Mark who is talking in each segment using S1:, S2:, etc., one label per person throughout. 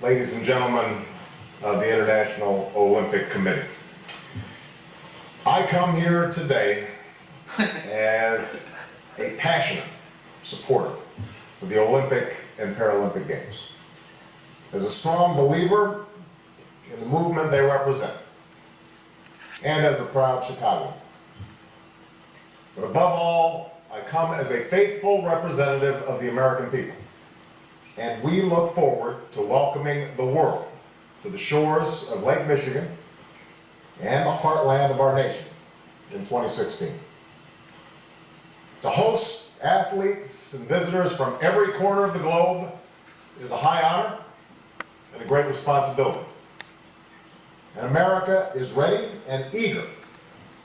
S1: ladies and gentlemen of the International Olympic Committee. I come here today as a passionate supporter of the Olympic and Paralympic Games, as a strong believer in the movement they represent, and as a proud Chicagoan. But above all, I come as a faithful representative of the American people, and we look forward to welcoming the world to the shores of Lake Michigan and the heartland of our nation in 2016. To host athletes and visitors from every corner of the globe is a high honor and a great responsibility. And America is ready and eager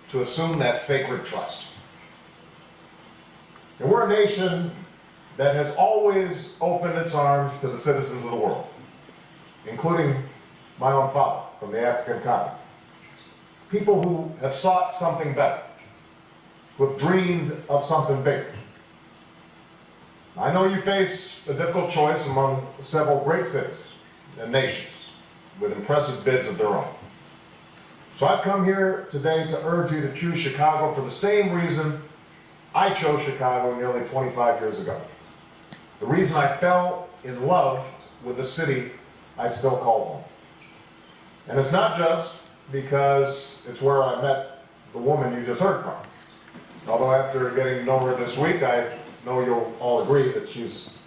S1: to assume that sacred trust. And we're a nation that has always opened its arms to the citizens of the world, including my own father from the African continent. People who have sought something better, who have dreamed of something bigger. I know you face a difficult choice among several great cities and nations with impressive bids of their own. So I've come here today to urge you to choose Chicago for the same reason I chose Chicago nearly 25 years ago. The reason I fell in love with the city I still call home. And it's not just because it's where I met the woman you just heard from. Although after getting to know her this week, I know you'll all agree that she's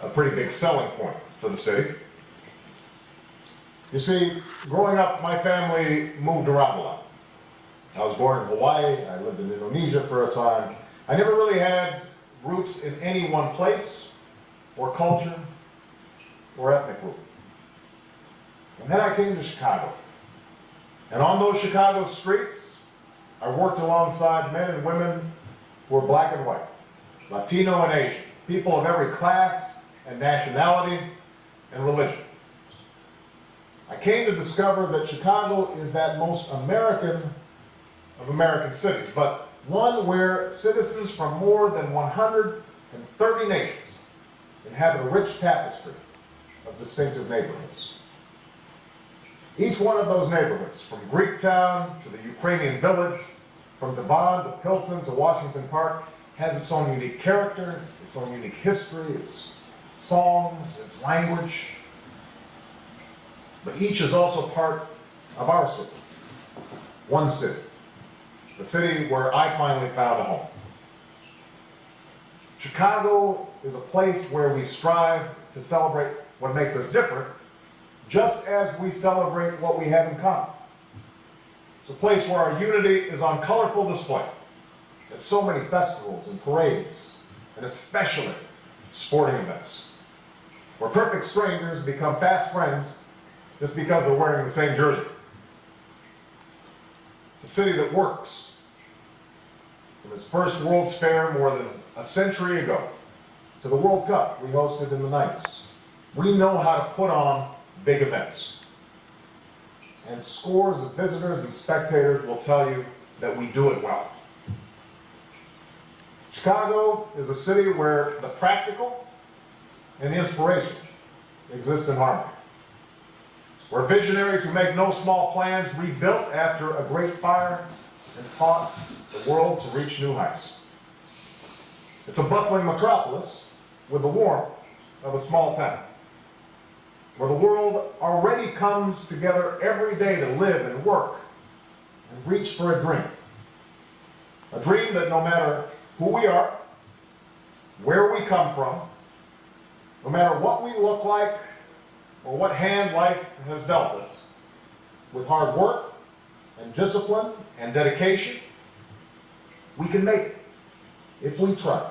S1: a pretty big selling point for the city. You see, growing up, my family moved around a lot. I was born in Hawaii, I lived in Indonesia for a time. I never really had roots in any one place, or culture, or ethnic group. And then I came to Chicago. And on those Chicago streets, I worked alongside men and women who were black and white, Latino and Asian, people of every class and nationality and religion. I came to discover that Chicago is that most American of American cities, but one where citizens from more than 130 nations inhabit a rich tapestry of distinctive neighborhoods. Each one of those neighborhoods, from Greektown to the Ukrainian Village, from Devon to Pilsen to Washington Park, has its own unique character, its own unique history, its songs, its language. But each is also part of our city, one city, the city where I finally found a home. Chicago is a place where we strive to celebrate what makes us different, just as we celebrate what we have in common. It's a place where our unity is on colorful display at so many festivals and parades, and especially sporting events, where perfect strangers become fast friends just because they're wearing the same jersey. It's a city that works. From its first World's Fair more than a century ago to the World Cup we hosted in the 90s, we know how to put on big events. And scores of visitors and spectators will tell you that we do it well. Chicago is a city where the practical and the inspiration exist in harmony. Where visionaries who make no small plans rebuilt after a great fire and taught the world to reach new heights. It's a bustling metropolis with the warmth of a small town, where the world already comes together every day to live and work and reach for a dream. A dream that no matter who we are, where we come from, no matter what we look like or what hand life has dealt us, with hard work and discipline and dedication, we can make it if we try.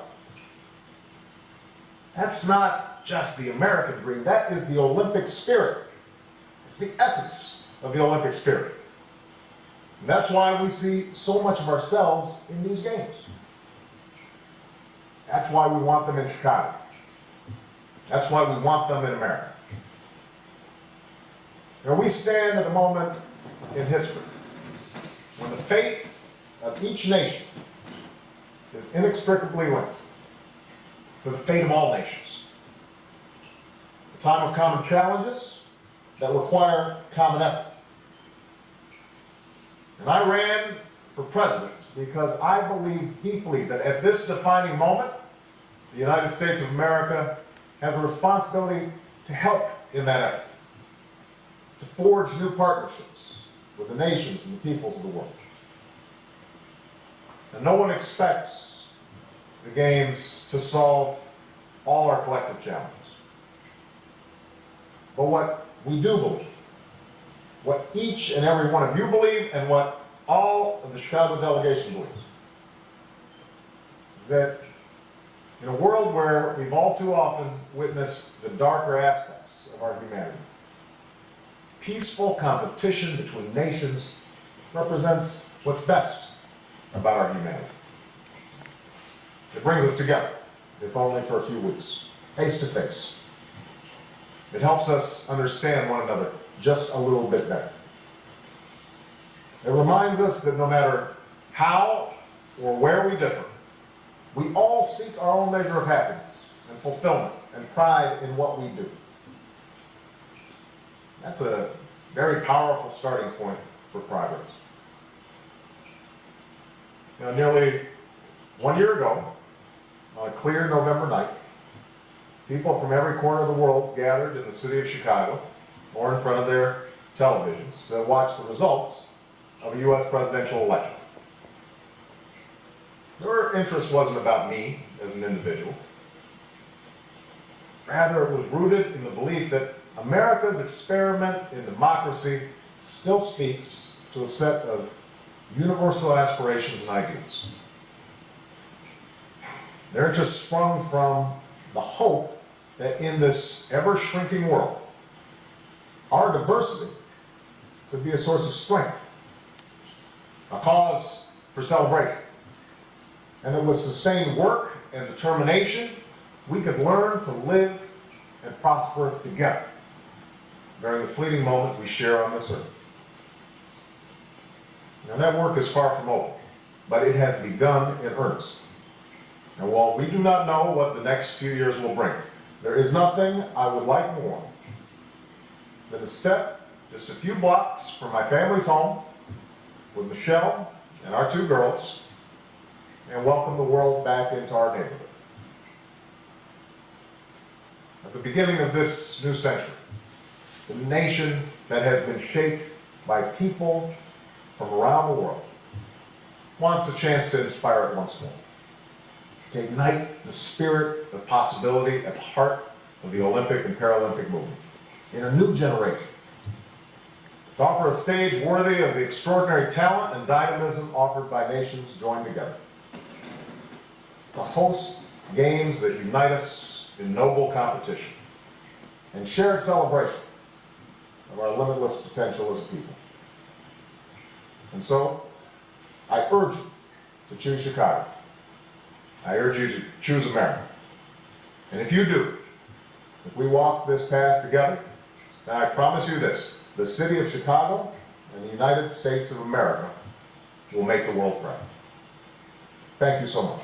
S1: That's not just the American dream, that is the Olympic spirit. It's the essence of the Olympic spirit. And that's why we see so much of ourselves in these games. That's why we want them in Chicago. That's why we want them in America. Now, we stand at a moment in history when the fate of each nation is inextricably linked to the fate of all nations. time of common challenges that require common effort. And I ran for president because I believe deeply that at this defining moment, the United States of America has a responsibility to help in that effort, to forge new partnerships with the nations and the peoples of the world. And no one expects the Games to solve all our collective challenges. But what we do believe, what each and every one of you believe, and what all of the Chicago delegation believes, is that in a world where we've all too often witnessed the darker aspects of our humanity, peaceful competition between nations represents what's best about our humanity. It brings us together, if only for a few weeks, face to face. It helps us understand one another just a little bit better. It reminds us that no matter how or where we differ, we all seek our own measure of happiness and fulfillment and pride in what we do. That's a very powerful starting point for progress. You know, nearly 1 year ago, on a clear November night, people from every corner of the world gathered in the city of Chicago or in front of their televisions to watch the results of a U.S. presidential election. Their interest wasn't about me as an individual. Rather, it was rooted in the belief that America's experiment in democracy still speaks to a set of universal aspirations and ideals. Their interest sprung from the hope that in this ever-shrinking world, our diversity could be a source of strength, a cause for celebration, and that with sustained work and determination, we could learn to live and prosper together during the fleeting moment we share on this earth. Now that work is far from over, but it has begun in earnest. And while we do not know what the next few years will bring, there is nothing I would like more than to step just a few blocks from my family's home with Michelle and our 2 girls and welcome the world back into our neighborhood. At the beginning of this new century, the nation that has been shaped by people from around the world wants a chance to inspire it once more, to ignite the spirit of possibility at the heart of the Olympic and Paralympic movement in a new generation, to offer a stage worthy of the extraordinary talent and dynamism offered by nations joined together, to host games that unite us in noble competition and shared celebration of our limitless potential as a people. And so, I urge you to choose Chicago. I urge you to choose America. And if you do, if we walk this path together, then I promise you this: the city of Chicago and the United States of America will make the world proud. Thank you so much.